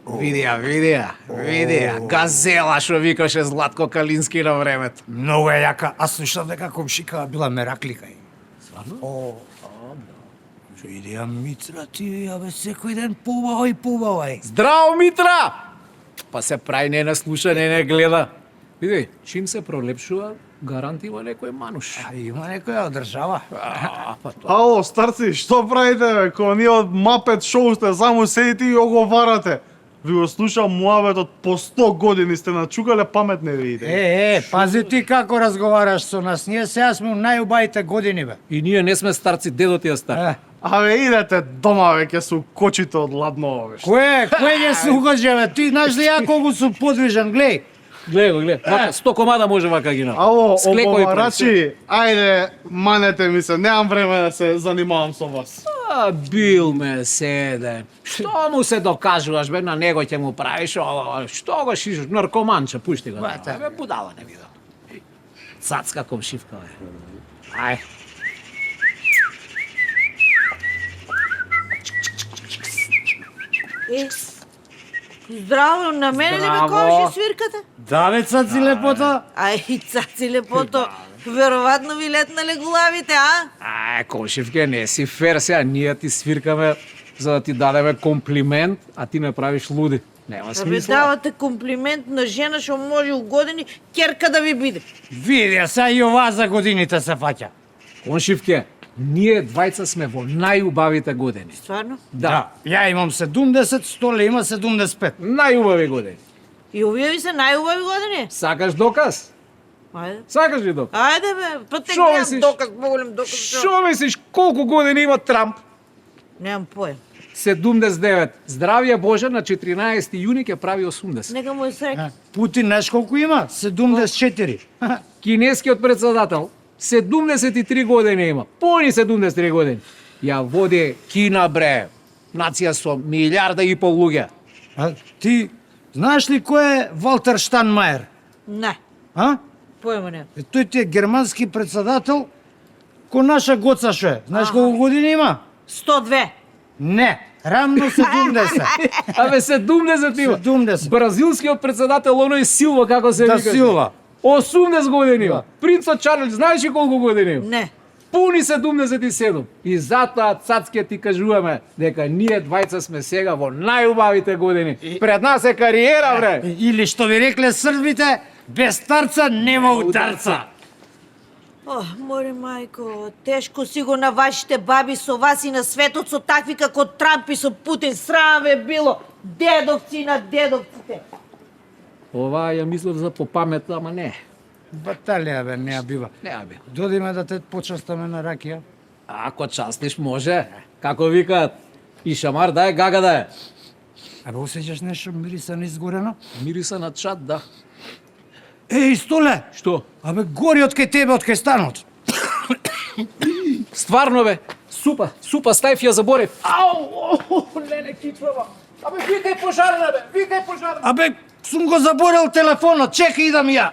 Видија. Газела што викаше Златко Калински на времето. Многу е јака, а слушав дека комшика била мераклика. Стварно? Видија Митра ти, абе секој ден побавај. Здраво, Митра! Па се прави не слуша, не гледа. Види, чим се пролепшува, гарант има некој мануш. А има некоја од држава. Ало, старци, што правите, бе? Кога ние од Мапет шоу сте, само седите и оговарате. Ви го слушам муаветот по 100 години, сте начукале памет не видите. Пази ти како разговараш со нас. Ние сега сме најубавите години, бе. И ние не сме старци, дедо ти е стар. Абе, идете дома, веќе су кочите од ладно, бе. Кој ќе се угоđe, бе? Ти знаеш ли ја колку су подвижен, глеј. Гледа. Вака, 100 комада може вака ги на. Ало, обоварачи, ајде, манете ми се, немам време да се занимавам со вас. Бил ме седе. Што му се докажуваш, бе, на него ќе му правиш ова, што го шишиш, наркоманче, пушти го. Бе, будала не видам. Цацка комшивка, бе. Ај. Здраво, на мене ли ме комши свирката? Да, бе, цаци лепота. Ај, цаци лепото, веројатно ви летнале главите, а? Комшивке, не си фер сега, ние ти свиркаме за да ти дадеме комплимент, а ти не правиш луди. Нема Бе, смисла. давате комплимент на жена што може у години керка да ви биде. Видија, са и ова за годините се фаќа. Комшивке, ние двајца сме во најубавите години. Стварно? Да, Ја имам 70, Столе има 75. најубави години. И овие ви се најубави години? Сакаш доказ? Ајде. Сакаш ли доказ? Ајде бе, па те Шо немам мислиш? доказ, поголем доказ. Шо мислиш, колку години има Трамп? Немам поем. 79. Здравје Боже, на 14 јуни ќе прави 80. Нека му е среќа. Путин знаеш колку има? 74. Кинескиот председател 73 години има. Пони 73 години. Ја води Кина, бре. Нација со 1,5 милиарда луѓе. А ти знаеш ли кој е Валтер Штанмајер? Не, А? поема не. Тој ти е германски председател ко наша Гоца шо е. Знаеш колку години има? 102. Не, рамно 70. Абе 70 има. 70. Бразилскиот председател оној Силва како се Да, вика. Силва. 80 години има. Принцот Чарлз, знаеш ли колку години има? Не. Пуни 77. И затоа, цацке, ти кажуваме дека ние двајца сме сега во најубавите години. Пред нас е кариера, бре. Или што ви рекле србите, без старца нема ударца. О, море мајко, тешко си го на вашите баби со вас и на светот со такви како Трамп и со Путин. Срам е било, дедовци на дедовците. Ова ја мислев за попамет, ама не. Баталија бе, не ја бива. Не ја бил. Додиме да те почастаме на ракија. Ако частиш може. Како викаат, и шамар да е, гага да е. Абе, осеќаш нешто мириса на изгорено? Мириса на чат, да. Еј, Столе! Што? Абе, гори од кај тебе, од кај станот. Стварно бе, супа, стајф ја заборев. Ау, леле кичвава. Абе, викај пожарна бе, викај пожарна. Абе, сум го заборел телефонот, чекај идам ја.